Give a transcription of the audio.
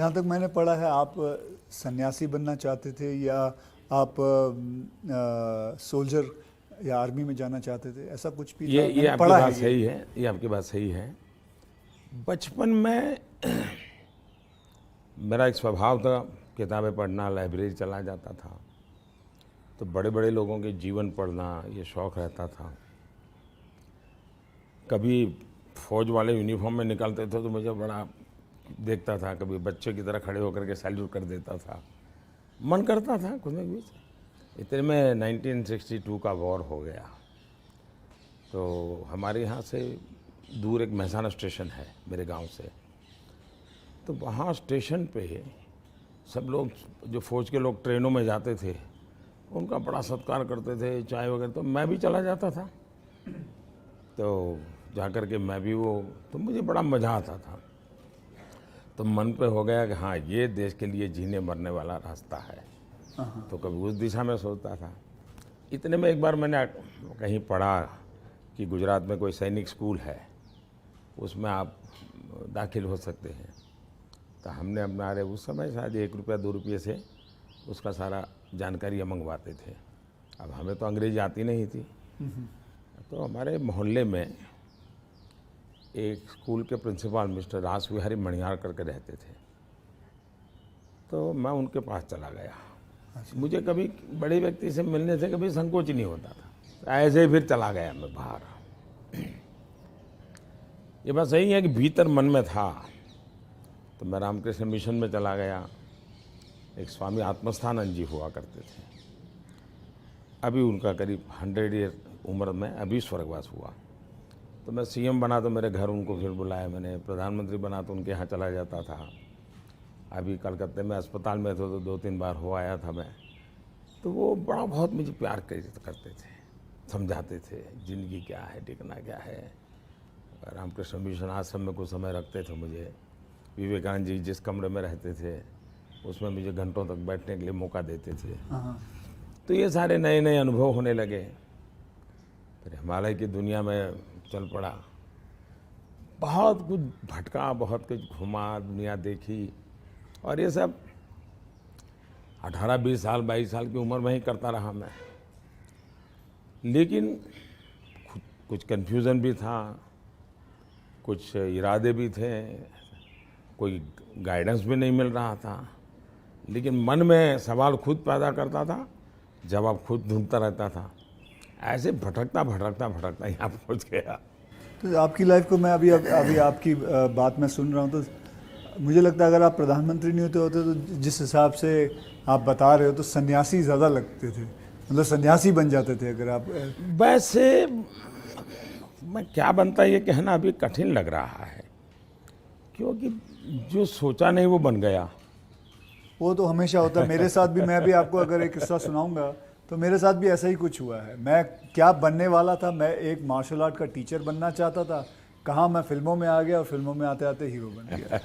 जहाँ तक मैंने पढ़ा है आप सन्यासी बनना चाहते थे या आप सोल्जर या आर्मी में जाना चाहते थे, ऐसा कुछ भी था? ये आपकी बात सही है, ये आपकी बात सही है। बचपन में मेरा एक स्वभाव था, किताबें पढ़ना, लाइब्रेरी चला जाता था, तो बड़े बड़े लोगों के जीवन पढ़ना ये शौक़ रहता था। कभी फौज वाले यूनिफॉर्म में निकलते थे तो मुझे बड़ा देखता था, कभी बच्चे की तरह खड़े होकर के सैल्यूट कर देता था, मन करता था कुछ न कुछ। इतने में 1962 का वॉर हो गया, तो हमारे यहाँ से दूर एक मेहसाना स्टेशन है मेरे गांव से, तो वहाँ स्टेशन पे सब लोग, जो फ़ौज के लोग ट्रेनों में जाते थे, उनका बड़ा सत्कार करते थे, चाय वगैरह, तो मैं भी चला जाता था। तो जाकर के मैं भी तो मुझे बड़ा मज़ा आता था। तो मन पे हो गया कि हाँ, ये देश के लिए जीने मरने वाला रास्ता है। तो कभी उस दिशा में सोचता था। इतने में एक बार मैंने कहीं पढ़ा कि गुजरात में कोई सैनिक स्कूल है, उसमें आप दाखिल हो सकते हैं। तो हमने अपना उस समय शायद 1 रुपया 2 रुपये से उसका सारा जानकारी मंगवाते थे। अब हमें तो अंग्रेजी आती नहीं थी, तो हमारे मोहल्ले में एक स्कूल के प्रिंसिपल मिस्टर रास विहारी मणियार करके रहते थे, तो मैं उनके पास चला गया। मुझे कभी बड़े व्यक्ति से मिलने से कभी संकोच नहीं होता था, तो ऐसे ही फिर चला गया मैं बाहर। ये बात सही है कि भीतर मन में था, तो मैं रामकृष्ण मिशन में चला गया। एक स्वामी आत्मस्थानंद जी हुआ करते थे, अभी उनका करीब 100 ईयर उम्र में अभी स्वर्गवास हुआ। तो मैं सीएम बना तो मेरे घर उनको फिर बुलाया मैंने, प्रधानमंत्री बना तो उनके यहाँ चला जाता था। अभी कलकत्ते में अस्पताल में थे तो 2-3 बार हो आया था मैं। तो वो बड़ा बहुत मुझे प्यार करते थे, समझाते थे ज़िंदगी क्या है, टिकना क्या है। रामकृष्ण मिशन आश्रम में कुछ समय रखते थे मुझे। विवेकानंद जी जिस कमरे में रहते थे उसमें मुझे घंटों तक बैठने के लिए मौका देते थे। तो ये सारे नए नए अनुभव होने लगे। फिर हिमालय की दुनिया में चल पड़ा, बहुत कुछ भटका, बहुत कुछ घुमा, दुनिया देखी, और ये सब 18-20 साल 22 साल की उम्र में ही करता रहा मैं। लेकिन कुछ कन्फ्यूज़न भी था, कुछ इरादे भी थे, कोई गाइडेंस भी नहीं मिल रहा था, लेकिन मन में सवाल खुद पैदा करता था, जवाब खुद ढूंढता रहता था। ऐसे भटकता यहाँ पहुँच गया। तो आपकी लाइफ को मैं अभी आपकी बात मैं सुन रहा हूँ, तो मुझे लगता है अगर आप प्रधानमंत्री नहीं होते तो जिस हिसाब से आप बता रहे हो तो सन्यासी ज़्यादा लगते थे, मतलब सन्यासी बन जाते थे अगर आप। वैसे मैं क्या बनता ये कहना अभी कठिन लग रहा है, क्योंकि जो सोचा नहीं वो बन गया। वो तो हमेशा होता है, मेरे साथ भी। मैं भी आपको अगर एक किस्सा सुनाऊंगा तो मेरे साथ भी ऐसा ही कुछ हुआ है। मैं क्या बनने वाला था, मैं एक मार्शल आर्ट का टीचर बनना चाहता था, कहाँ मैं फिल्मों में आ गया और फिल्मों में आते आते हीरो बन गया।